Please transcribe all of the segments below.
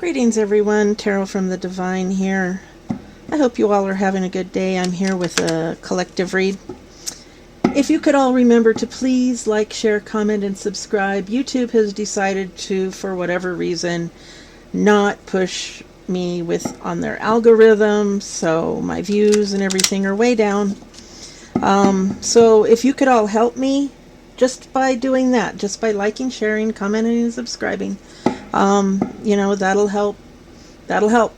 Greetings everyone, Tarot from the Divine here. I hope you all are having a good day. I'm here with a collective read. If you could all remember to please like, share, comment, and subscribe. YouTube has decided to, for whatever reason, not push me on their algorithm, so my views and everything are way down. So if you could all help me just by doing that, just by liking, sharing, commenting, and subscribing, that'll help. That'll help.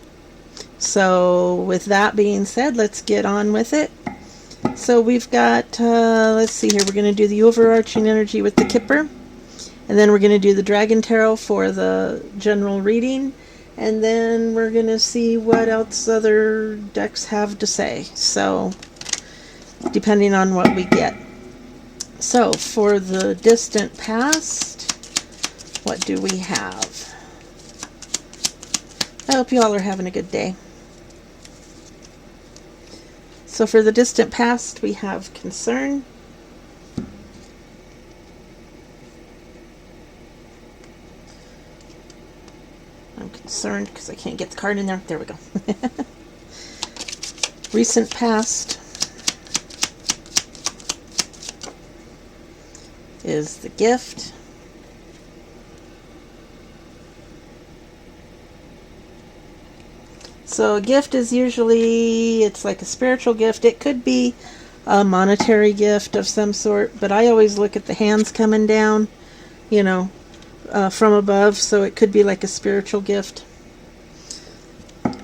So with that being said, let's get on with it. So we've got, let's see here, we're going to do the overarching energy with the Kipper, and then we're going to do the Dragon Tarot for the general reading, and then we're going to see what else other decks have to say, so depending on what we get. So for the distant past, what do we have? I hope you all are having a good day. So for the distant past, we have concern, I'm concerned because I can't get the card in there. There we go. Recent past is the gift. So a gift is usually, it's like a spiritual gift. It could be a monetary gift of some sort, but I always look at the hands coming down, from above, so it could be like a spiritual gift.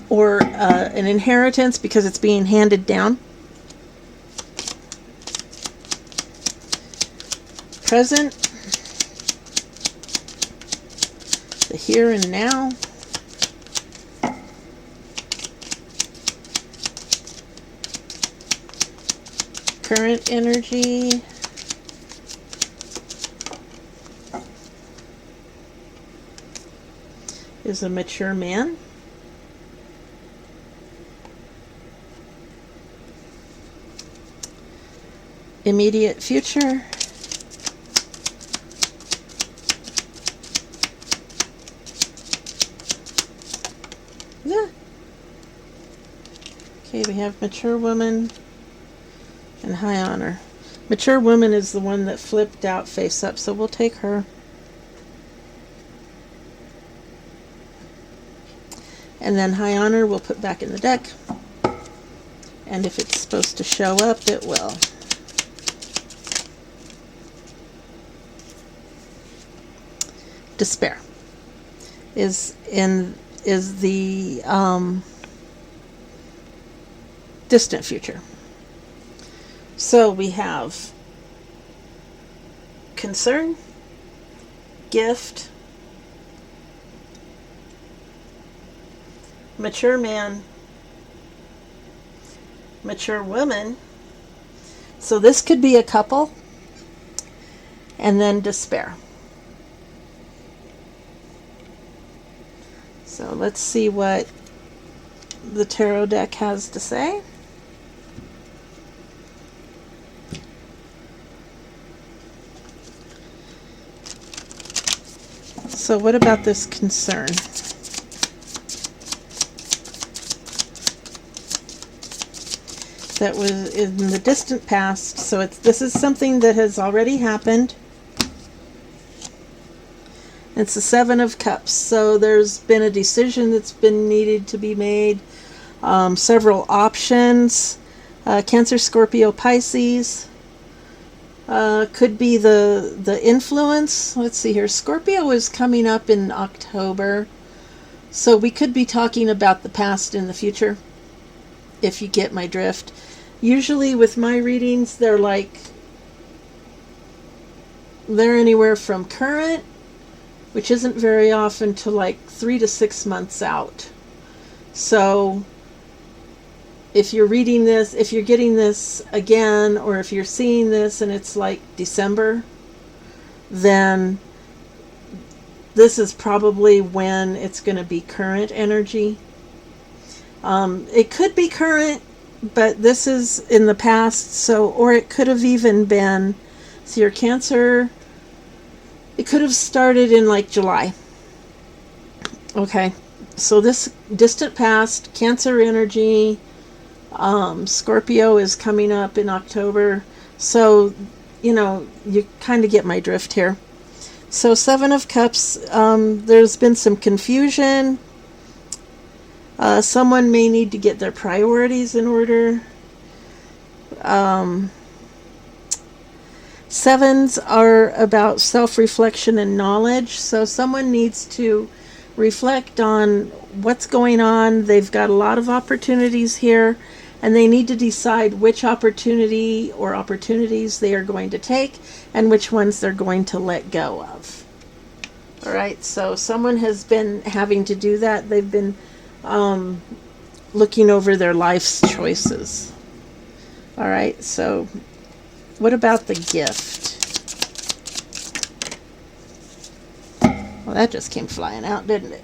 Or an inheritance because it's being handed down. Present, the here and now. Current energy, is a mature man. Immediate future, yeah. Okay, we have mature woman and high honor. Mature woman is the one that flipped out face up, so we'll take her. And then high honor we'll put back in the deck. And if it's supposed to show up, it will. Despair is the distant future. So we have concern, gift, mature man, mature woman. So this could be a couple, and then despair. So let's see what the tarot deck has to say. So what about this concern? That was in the distant past, so this is something that has already happened. It's the Seven of Cups, so there's been a decision that's been needed to be made, several options, Cancer, Scorpio, Pisces. Could be the influence. Let's see here. Scorpio is coming up in October. So we could be talking about the past and the future, if you get my drift. Usually with my readings, they're anywhere from current, which isn't very often, to like 3 to 6 months out. So if you're reading this, if you're getting this again, or if you're seeing this and it's like December, then this is probably when it's going to be current energy. It could be current, but this is in the past, or it could have even been, so your Cancer, it could have started in like July. Okay, So this distant past, Cancer energy, Scorpio is coming up in October. So, you kind of get my drift here. So, Seven of Cups, there's been some confusion. Someone may need to get their priorities in order. Sevens are about self-reflection and knowledge. So, someone needs to reflect on what's going on. They've got a lot of opportunities here, and they need to decide which opportunity or opportunities they are going to take and which ones they're going to let go of. All right, so someone has been having to do that. They've been looking over their life's choices. All right, so what about the gift? Well, that just came flying out, didn't it?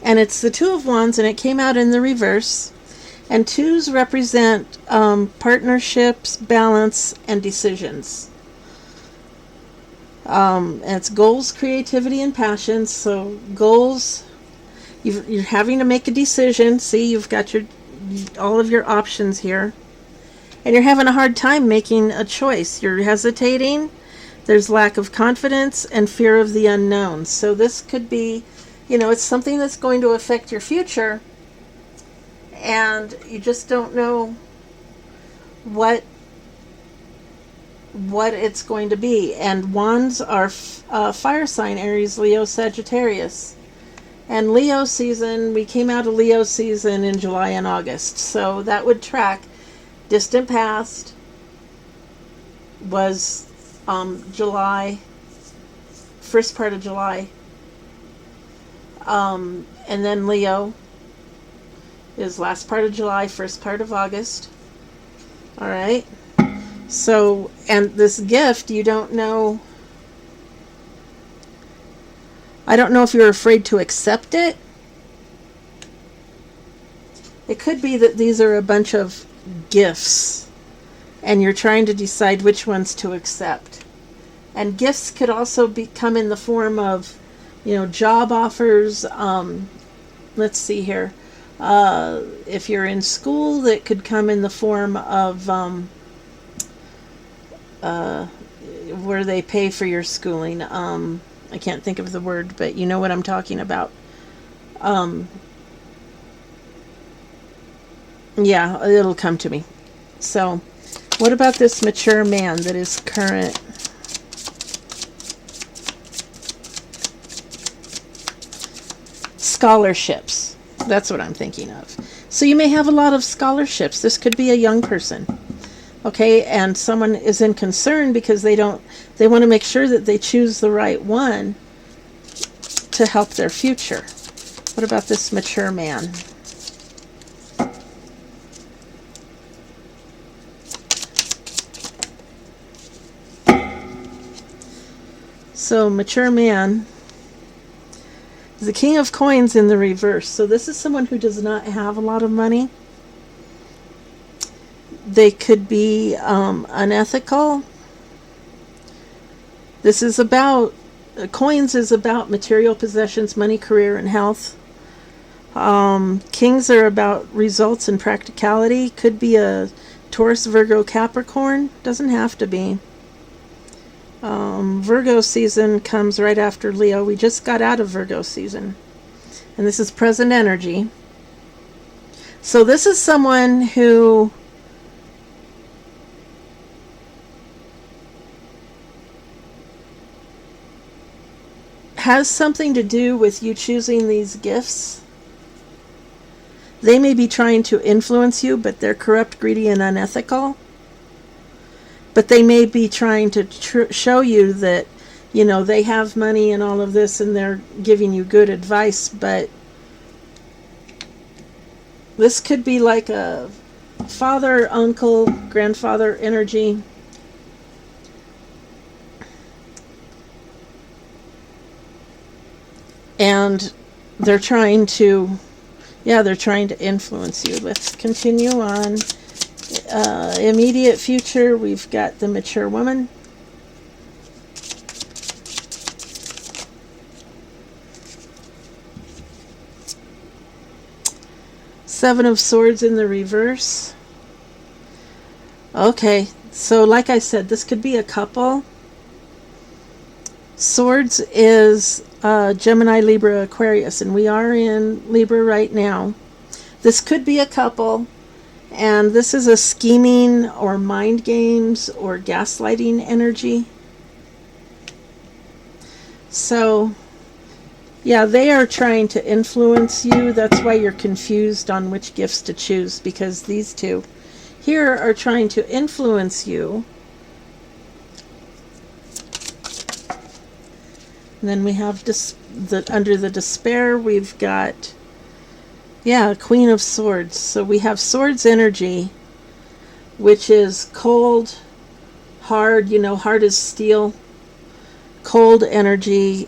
And it's the Two of Wands, and it came out in the reverse. And twos represent partnerships, balance, and decisions. And it's goals, creativity, and passions. So goals, you're having to make a decision. See, you've got all of your options here. And you're having a hard time making a choice. You're hesitating. There's lack of confidence and fear of the unknown. So this could be, it's something that's going to affect your future, and you just don't know what it's going to be. And wands are fire sign: Aries, Leo, Sagittarius. And Leo season, we came out of Leo season in July and August, so that would track. Distant past was July, first part of July. And then Leo is last part of July, first part of August. All right. So, and this gift, you don't know. I don't know if you're afraid to accept it. It could be that these are a bunch of gifts, and you're trying to decide which ones to accept. And gifts could also come in the form of, job offers. Let's see here. If you're in school, that could come in the form of where they pay for your schooling. I can't think of the word, but you know what I'm talking about. Yeah, it'll come to me. So, what about this mature man that is current? Scholarships. That's what I'm thinking of. So you may have a lot of scholarships. This could be a young person. Okay, and someone is in concern because they want to make sure that they choose the right one to help their future. What about this mature man? So mature man is the King of Coins in the reverse. So this is someone who does not have a lot of money. They could be unethical. This is about, coins is about material possessions, money, career, and health. Kings are about results and practicality. Could be a Taurus, Virgo, Capricorn. Doesn't have to be. Virgo season comes right after Leo. We just got out of Virgo season. And this is present energy. So this is someone who has something to do with you choosing these gifts. They may be trying to influence you, but they're corrupt, greedy, and unethical. But they may be trying to show you that, they have money and all of this, and they're giving you good advice. But this could be like a father, uncle, grandfather energy. And they're trying to influence you. Let's continue on. Immediate future, we've got the mature woman. Seven of Swords in the reverse. Okay, so like I said, this could be a couple. Swords is Gemini, Libra, Aquarius, and we are in Libra right now. This could be a couple, and this is a scheming or mind games or gaslighting energy. So, yeah, they are trying to influence you. That's why you're confused on which gifts to choose, because these two here are trying to influence you. And then we have under the despair, we've got, yeah, Queen of Swords. So we have Swords energy, which is cold, hard, hard as steel, cold energy,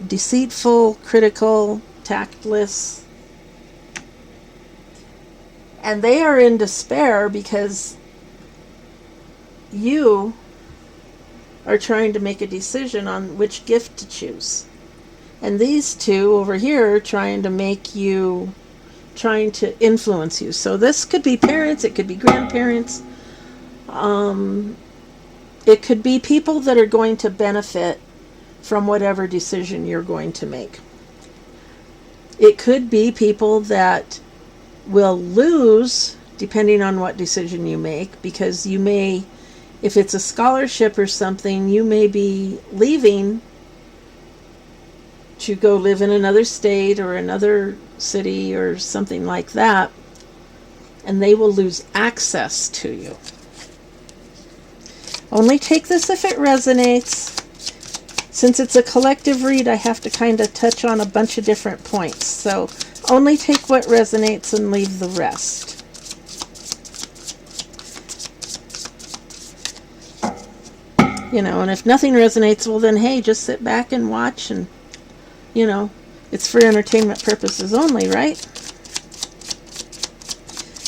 deceitful, critical, tactless. And they are in despair because you are trying to make a decision on which gift to choose. And these two over here are trying to influence you. So this could be parents, it could be grandparents, it could be people that are going to benefit from whatever decision you're going to make. It could be people that will lose depending on what decision you make, because you may, if it's a scholarship or something, you may be leaving to go live in another state or another city or something like that, and they will lose access to you. Only take this if it resonates. Since it's a collective read, I have to kind of touch on a bunch of different points. So only take what resonates and leave the rest. And if nothing resonates, well then, hey, just sit back and watch, and, it's for entertainment purposes only, right?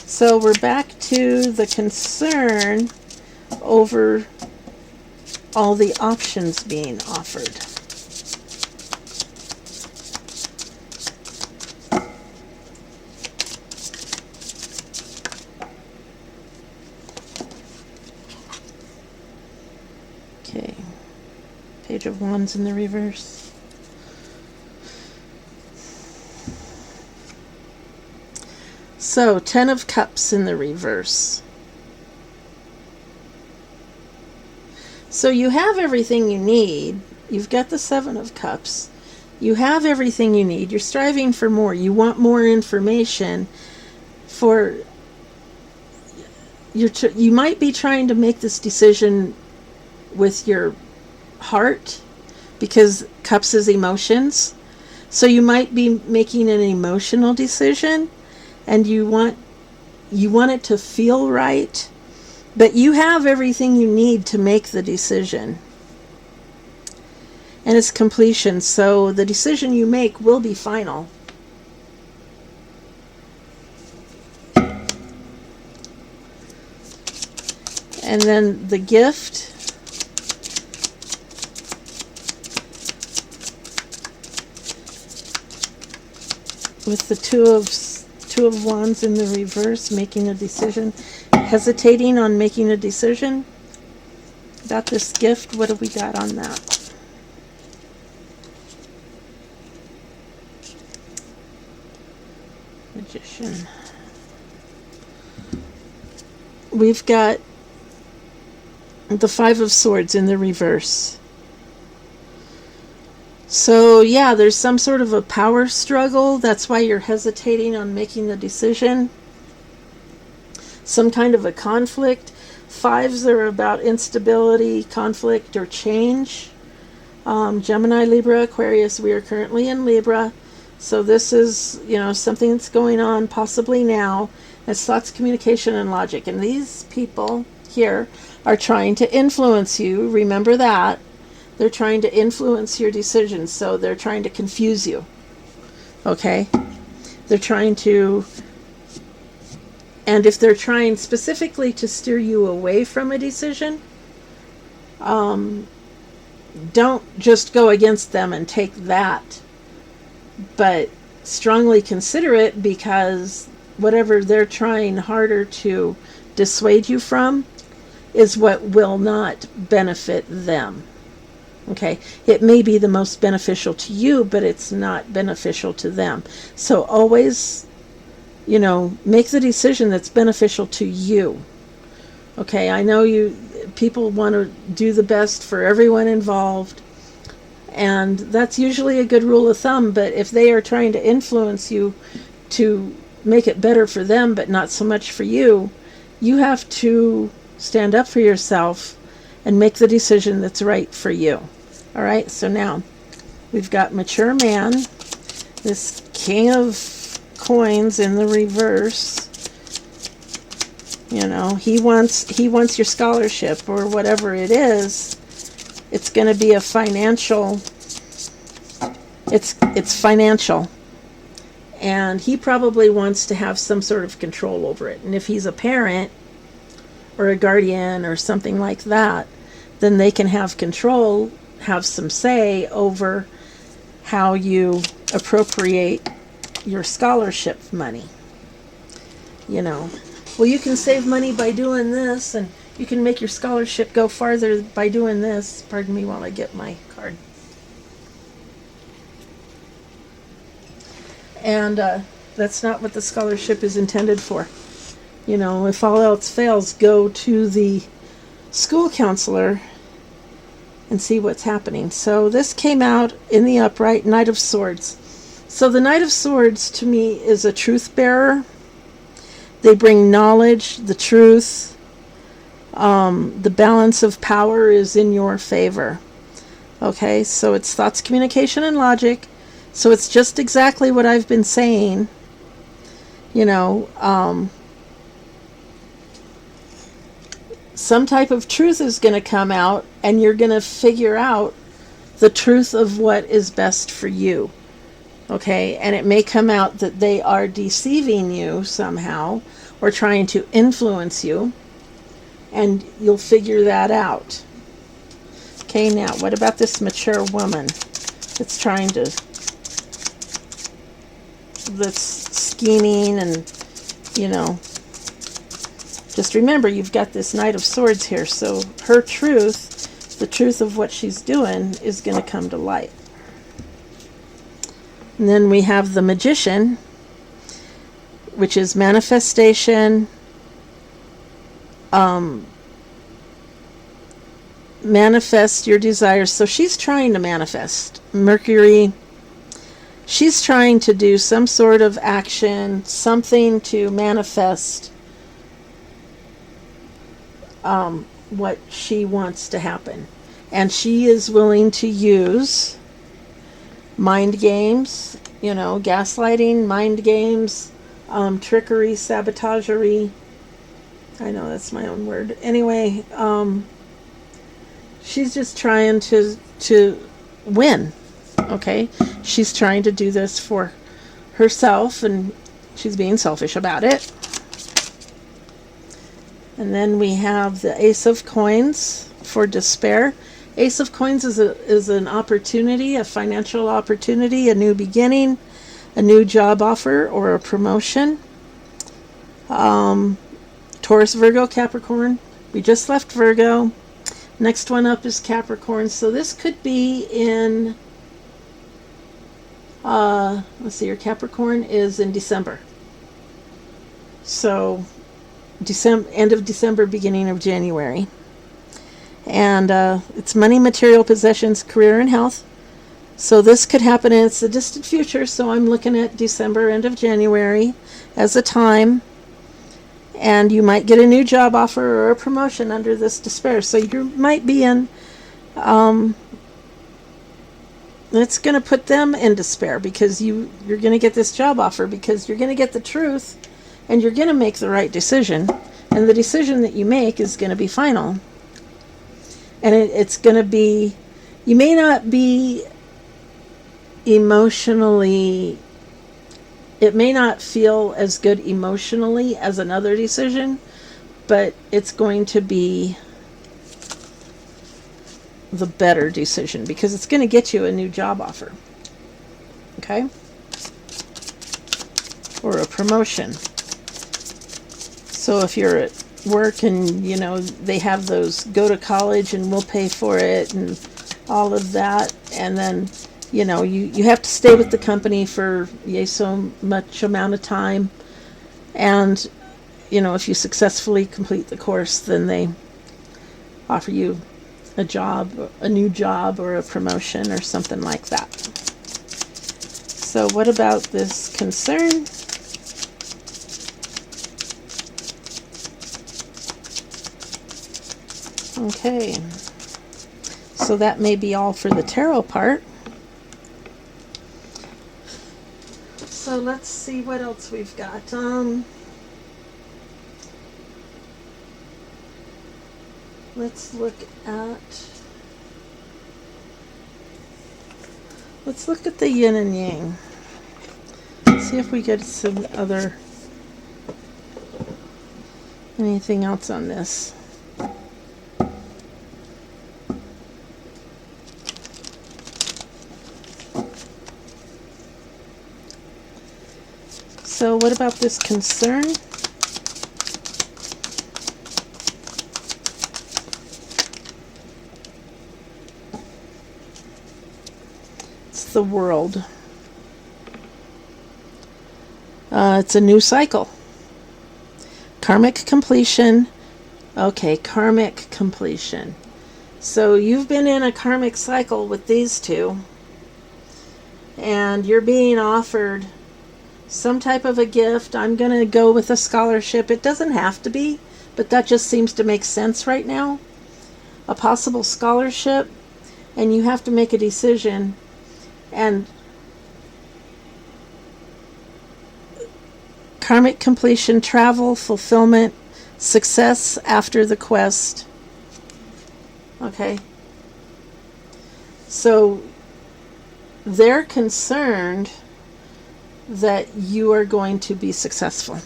So we're back to the concern over all the options being offered. Okay, Page of Wands in the reverse. So, Ten of Cups in the reverse. So you have everything you need. You've got the Seven of Cups. You have everything you need. You're striving for more. You want more information. You might be trying to make this decision with your heart, because Cups is emotions. So you might be making an emotional decision, and you want it to feel right. But you have everything you need to make the decision. And it's completion, so the decision you make will be final. And then the gift. With the Two of Wands in the reverse, making a decision. Hesitating on making a decision about this gift. What do we got on that? Magician. We've got the Five of Swords in the reverse. So yeah, there's some sort of a power struggle. That's why you're hesitating on making the decision. Some kind of a conflict. Fives are about instability, conflict, or change. Gemini, Libra, Aquarius, we are currently in Libra. So this is, something that's going on possibly now. It's thoughts, communication, and logic. And these people here are trying to influence you. Remember that. They're trying to influence your decisions. So they're trying to confuse you. Okay? They're trying to... And if they're trying specifically to steer you away from a decision, don't just go against them and take that, but strongly consider it, because whatever they're trying harder to dissuade you from is what will not benefit them. Okay, it may be the most beneficial to you, but it's not beneficial to them. So always, make the decision that's beneficial to you. Okay, I know people want to do the best for everyone involved, and that's usually a good rule of thumb, but if they are trying to influence you to make it better for them, but not so much for you, you have to stand up for yourself and make the decision that's right for you. All right, so now we've got mature man, this king of coins in the reverse. He wants your scholarship or whatever it is. It's going to be a financial, it's financial. And he probably wants to have some sort of control over it. And if he's a parent or a guardian or something like that, then they can have control, have some say over how you appropriate your scholarship money. Well, you can save money by doing this, and you can make your scholarship go farther by doing this. Pardon me while I get my card. And that's not what the scholarship is intended for. If all else fails, go to the school counselor and see what's happening. So this came out in the upright, Knight of Swords. So the Knight of Swords to me is a truth bearer. They bring knowledge, the truth. The balance of power is in your favor. Okay, so it's thoughts, communication, and logic. So it's just exactly what I've been saying. Some type of truth is going to come out, and you're going to figure out the truth of what is best for you. Okay, and it may come out that they are deceiving you somehow or trying to influence you, and you'll figure that out. Okay, now what about this mature woman that's scheming and, just remember you've got this Knight of Swords here, so her truth, the truth of what she's doing, is going to come to light. And then we have the Magician, which is manifestation, manifest your desires. So she's trying to manifest. Mercury, she's trying to do some sort of action, something to manifest what she wants to happen. And she is willing to use mind games, gaslighting, mind games, trickery, sabotagery. I know that's my own word. Anyway, she's just trying to win. Okay? She's trying to do this for herself, and she's being selfish about it. And then we have the Ace of Coins for despair. Ace of Coins is an opportunity, a financial opportunity, a new beginning, a new job offer, or a promotion. Taurus, Virgo, Capricorn. We just left Virgo. Next one up is Capricorn. So this could be in, let's see, your Capricorn is in December. So end of December, beginning of January. And it's money, material possessions, career, and health. So this could happen, and it's a distant future, so I'm looking at December, end of January as a time. And you might get a new job offer or a promotion under this despair. So you might be in, it's going to put them in despair, because you're going to get this job offer, because you're going to get the truth, and you're going to make the right decision. And the decision that you make is going to be final. And it's going to be, you may not be emotionally, it may not feel as good emotionally as another decision, but it's going to be the better decision, because it's going to get you a new job offer. Okay? Or a promotion. So if you're at work and, you know, they have those go to college and we'll pay for it and all of that, and then, you know, you have to stay with the company for so much amount of time, and, you know, if you successfully complete the course, then they offer you a job, a new job, or a promotion or something like that. So what about this concern? Okay, so that may be all for the tarot part. So let's see what else we've got. Let's look at the yin and yang. See if we get some other, anything else on this. So what about this concern? It's the World. It's a new cycle. Karmic completion. Okay, karmic completion. So you've been in a karmic cycle with these two, and you're being offered some type of a gift. I'm going to go with a scholarship. It doesn't have to be, but that just seems to make sense right now. A possible scholarship, and you have to make a decision. And karmic completion, travel, fulfillment, success after the quest. Okay. So they're concerned that you are going to be successful.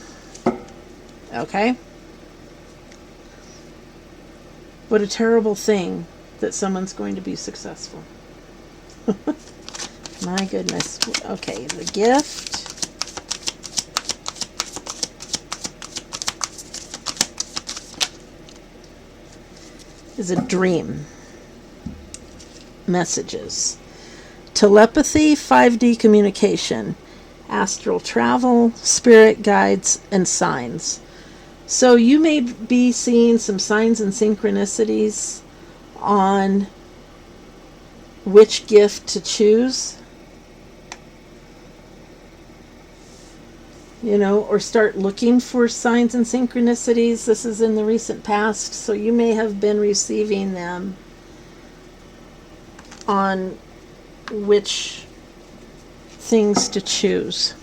Okay? What a terrible thing that someone's going to be successful. My goodness. Okay, the gift. Is a dream. Messages. Telepathy, 5D communication. Astral travel, spirit guides, and signs. So you may be seeing some signs and synchronicities on which gift to choose. You know, or start looking for signs and synchronicities. This is in the recent past, so you may have been receiving them on which things to choose.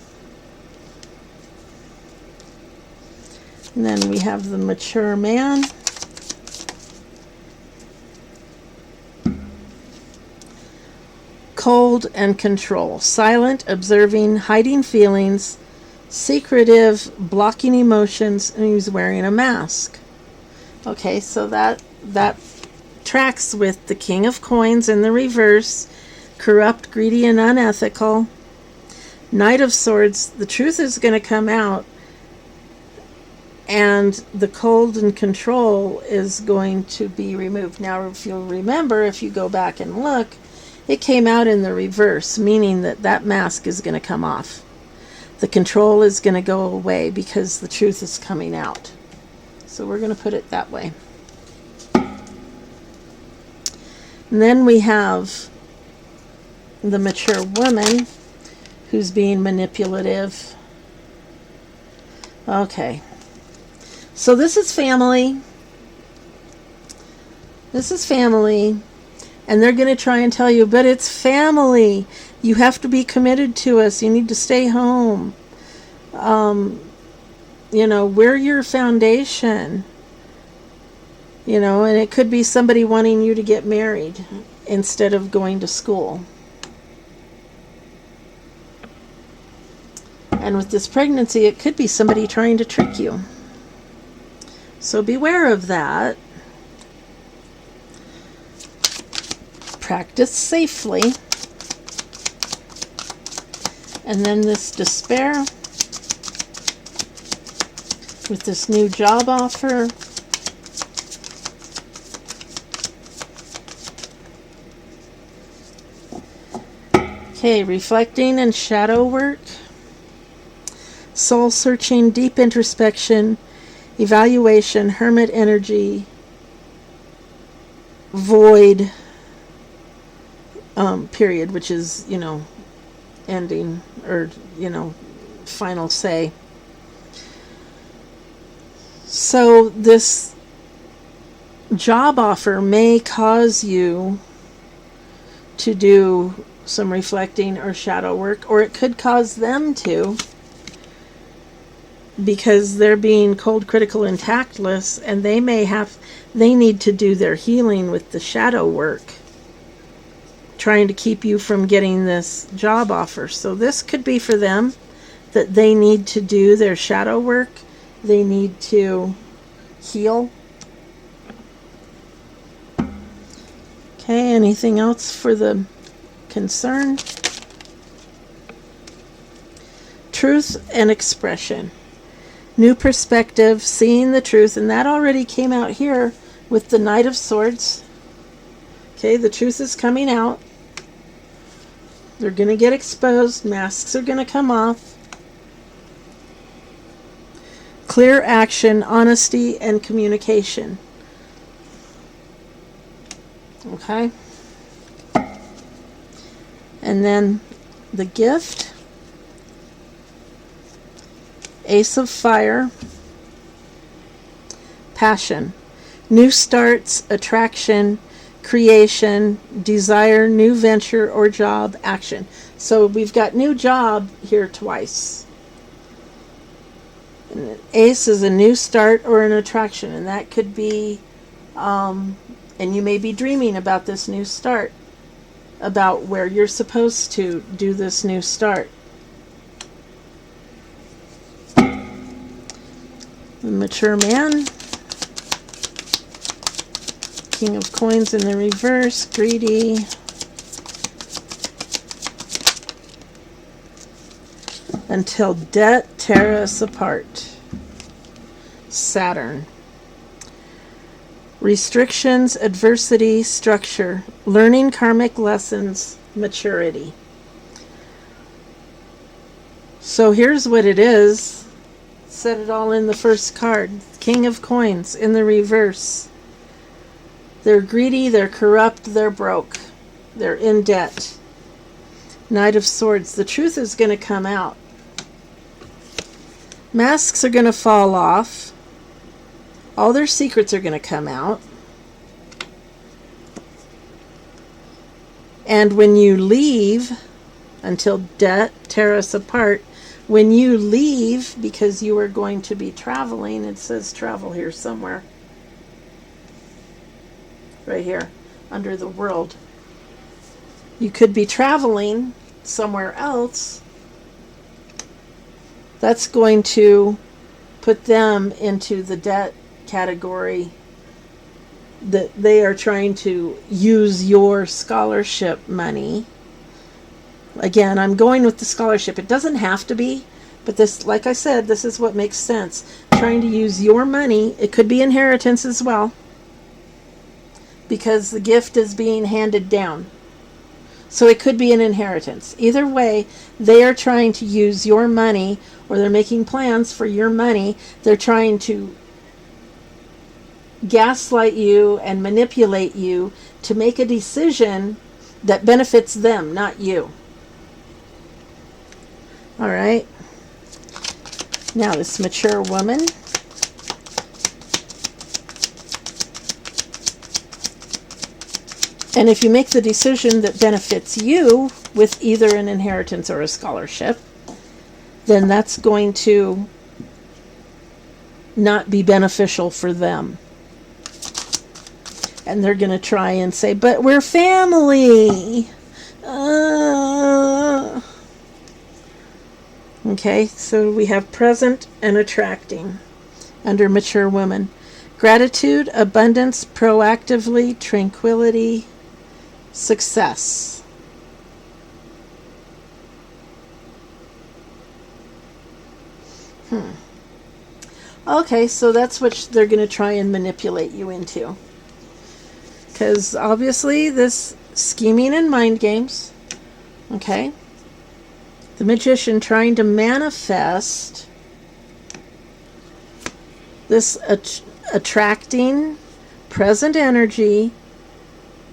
And then we have the mature man. Cold and control. Silent, observing, hiding feelings, secretive, blocking emotions, and he's wearing a mask. Okay, so that tracks with the King of Coins in the reverse. Corrupt, greedy, and unethical. Knight of Swords. The truth is going to come out, and the cold and control is going to be removed. Now, if you'll remember, if you go back and look, it came out in the reverse, meaning that mask is going to come off. The control is going to go away because the truth is coming out. So we're going to put it that way. And then we have the mature woman who's being manipulative. Okay. So this is family. This is family. And they're going to try and tell you, but it's family. You have to be committed to us. You need to stay home. You know, we're your foundation. You know, and it could be somebody wanting you to get married instead of going to school. And with this pregnancy, it could be somebody trying to trick you. So beware of that. Practice safely. And then this despair. with this new job offer. Okay, reflecting and shadow work. Soul searching, deep introspection, evaluation, hermit energy, void, period, which is, ending, or, final say. So this job offer may cause you to do some reflecting or shadow work, or it could cause them to, because they're being cold, critical, and tactless, and they need to do their healing with the shadow work, trying to keep you from getting this job offer. So this could be for them, that they need to do their shadow work. They need to heal. Okay, anything else for the concern? Truth and expression. New perspective, seeing the truth, and that already came out here with the Knight of Swords. Okay, the truth is coming out. They're going to get exposed. Masks are going to come off. Clear action, honesty, and communication. Okay? And then the gift. Ace of Fire. Passion. New starts, attraction, creation, desire, new venture or job, action. So we've got new job here twice. And Ace is a new start or an attraction, and that could be, and you may be dreaming about this new start, about where you're supposed to do this new start. The mature man. King of Coins in the reverse, greedy. Until debt tear us apart. Saturn. Restrictions, adversity, structure, learning karmic lessons, maturity. So here's what it is. Said it all in the first card. King of Coins in the reverse. They're greedy, they're corrupt, they're broke. They're in debt. Knight of Swords. The truth is going to come out. Masks are going to fall off. All their secrets are going to come out. And when you leave, until debt tear us apart, when you leave, because you are going to be traveling, it says travel here somewhere. Right here, under the world. You could be traveling somewhere else. That's going to put them into the debt category, that they are trying to use your scholarship money. Again, I'm going with the scholarship. It doesn't have to be, but this, like I said, this is what makes sense. Trying to use your money. It could be inheritance as well, because the gift is being handed down. So it could be an inheritance. Either way, they are trying to use your money, or they're making plans for your money. They're trying to gaslight you and manipulate you to make a decision that benefits them, not you. All right. Now this mature woman. And if you make the decision that benefits you with either an inheritance or a scholarship, then that's going to not be beneficial for them. And they're going to try and say, but we're family. Okay, so we have present and attracting under mature woman. Gratitude, abundance, proactively, tranquility, success. Okay, so that's what they're going to try and manipulate you into. Because obviously, this scheming and mind games, okay? The magician trying to manifest this attracting present energy.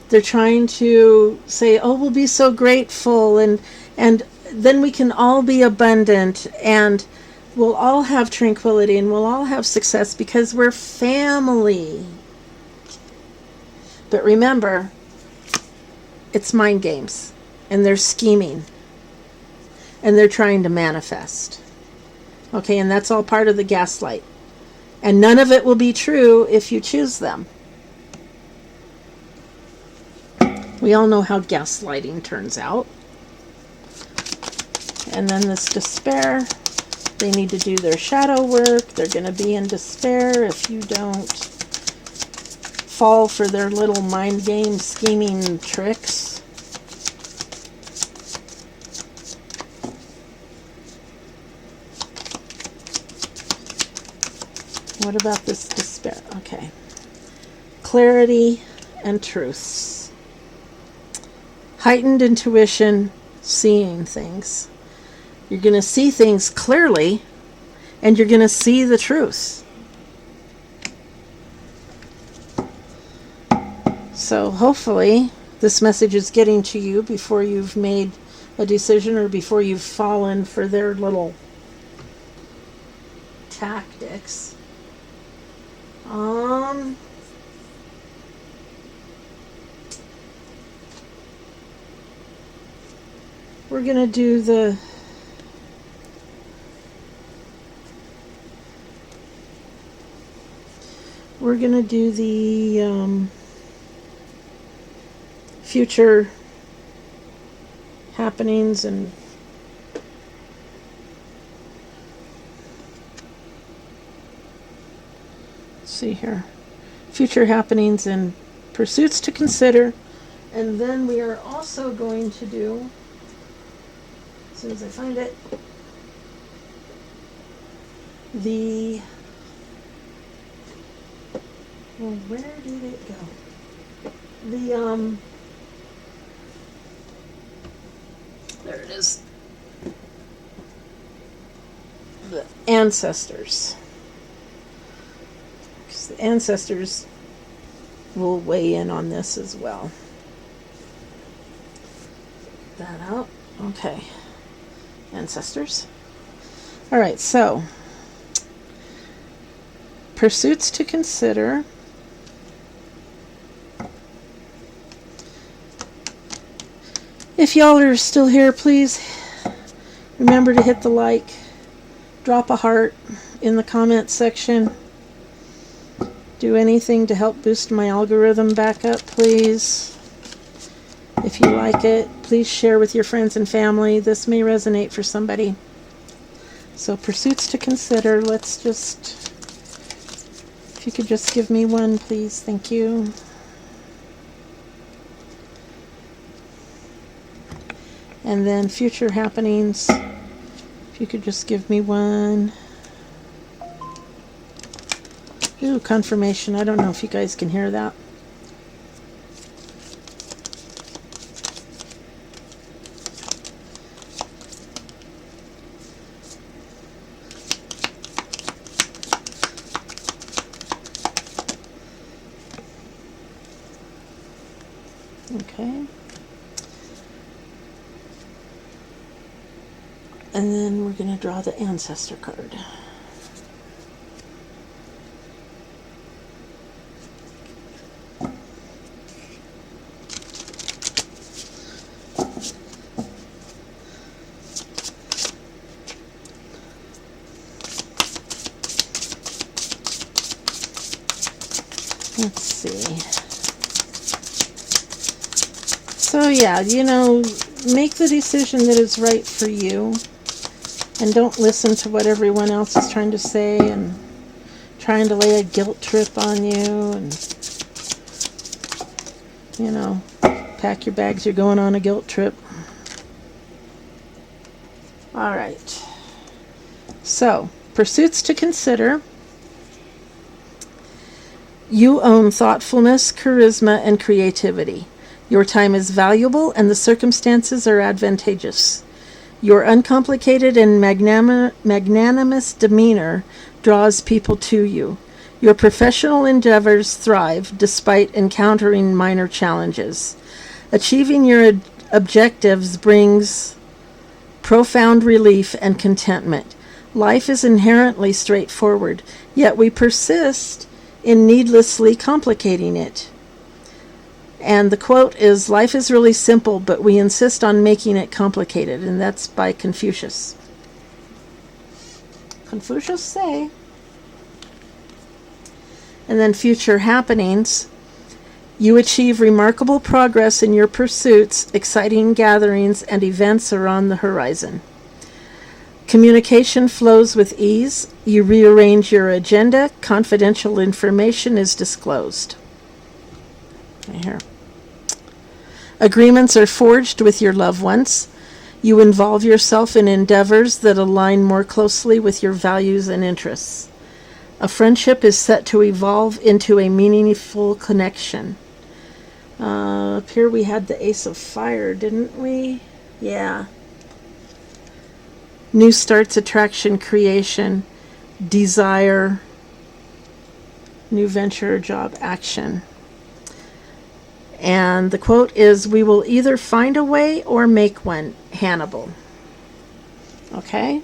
They're trying to say, oh, we'll be so grateful, and then we can all be abundant, and we'll all have tranquility, and we'll all have success because we're family. But remember, it's mind games, and they're scheming, and they're trying to manifest. Okay, and that's all part of the gaslight. And none of it will be true if you choose them. We all know how gaslighting turns out. And then this despair, they need to do their shadow work. They're going to be in despair if you don't fall for their little mind game scheming tricks. What about this despair? Okay. Clarity and truths. Heightened intuition, seeing things. You're going to see things clearly, and you're going to see the truth. So hopefully this message is getting to you before you've made a decision or before you've fallen for their little tactics. We're going to do the future happenings and let's see here. Future happenings and pursuits to consider. And then we are also going to do, as soon as I find it, well, where did it go? There it is. The ancestors. Because the ancestors will weigh in on this as well. That out. Okay. Ancestors. All right, so pursuits to consider. If y'all are still here, please remember to hit the like, drop a heart in the comment section. Do anything to help boost my algorithm back up, please. If you like it, please share with your friends and family. This may resonate for somebody. So pursuits to consider. Let's just, if you could just give me one, please. Thank you. And then future happenings. If you could just give me one. Ooh, confirmation. I don't know if you guys can hear that. Okay. And then we're going to draw the ancestor card. Let's see. So yeah, make the decision that is right for you. And don't listen to what everyone else is trying to say and trying to lay a guilt trip on you. And, pack your bags, you're going on a guilt trip. All right. So, pursuits to consider. You own thoughtfulness, charisma, and creativity. Your time is valuable and the circumstances are advantageous. Your uncomplicated and magnanimous demeanor draws people to you. Your professional endeavors thrive despite encountering minor challenges. Achieving your objectives brings profound relief and contentment. Life is inherently straightforward, yet we persist in needlessly complicating it. And the quote is, "Life is really simple, but we insist on making it complicated." And that's by Confucius. Confucius say. And then future happenings. You achieve remarkable progress in your pursuits. Exciting gatherings and events are on the horizon. Communication flows with ease. You rearrange your agenda. Confidential information is disclosed. Right here. Agreements are forged with your loved ones. You involve yourself in endeavors that align more closely with your values and interests. A friendship is set to evolve into a meaningful connection. Up here we had the Ace of Fire, didn't we? Yeah. New starts, attraction, creation, desire, new venture, job, action. And the quote is, "We will either find a way or make one." Hannibal. Okay?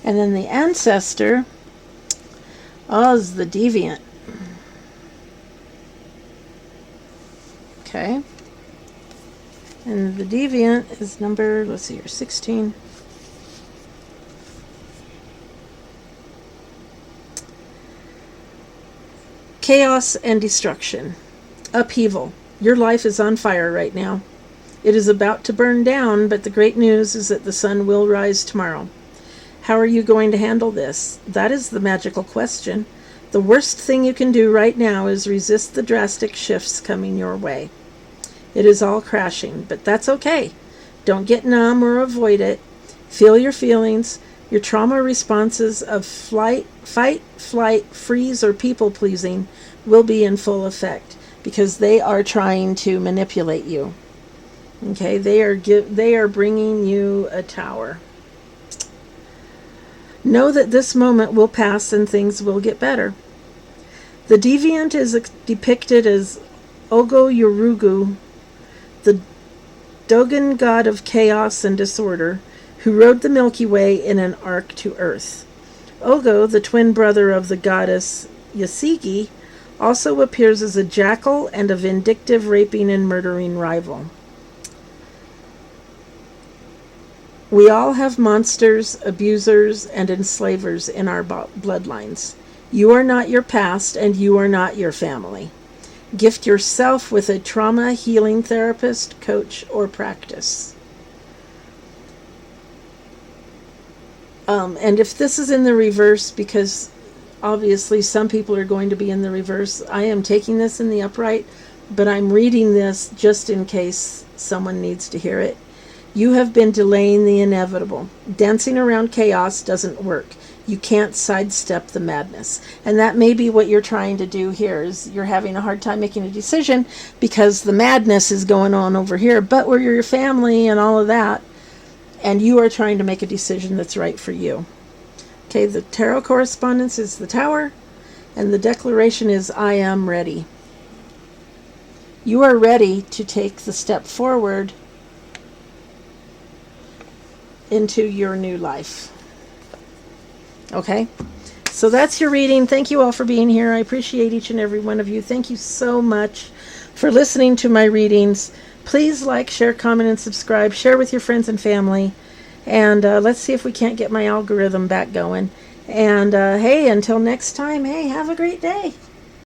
And then the ancestor is the deviant. Okay? And the deviant is number, let's see here, 16. Chaos and destruction. Upheaval. Your life is on fire right now. It is about to burn down, but the great news is that the sun will rise tomorrow. How are you going to handle this? That is the magical question. The worst thing you can do right now is resist the drastic shifts coming your way. It is all crashing, but that's okay. Don't get numb or avoid it. Feel your feelings. Your trauma responses of fight, flight, freeze, or people-pleasing will be in full effect because they are trying to manipulate you. Okay, they are bringing you a tower. Know that this moment will pass and things will get better. The deviant is depicted as Ogo Yorugu, the Dogon god of chaos and disorder, who rode the Milky Way in an arc to Earth. Ogo, the twin brother of the goddess Yasigi, also appears as a jackal and a vindictive, raping, and murdering rival. We all have monsters, abusers, and enslavers in our bloodlines. You are not your past, and you are not your family. Gift yourself with a trauma healing therapist, coach, or practice. And if this is in the reverse, because obviously some people are going to be in the reverse, I am taking this in the upright, but I'm reading this just in case someone needs to hear it. You have been delaying the inevitable. Dancing around chaos doesn't work. You can't sidestep the madness. And that may be what you're trying to do here, is you're having a hard time making a decision because the madness is going on over here, but we're your family and all of that, and you are trying to make a decision that's right for you. Okay, the tarot correspondence is the Tower, and the declaration is, I am ready. You are ready to take the step forward into your new life. Okay, so that's your reading. Thank you all for being here. I appreciate each and every one of you. Thank you so much for listening to my readings. Please like, share, comment, and subscribe. Share with your friends and family. And let's see if we can't get my algorithm back going. And hey, until next time, hey, have a great day.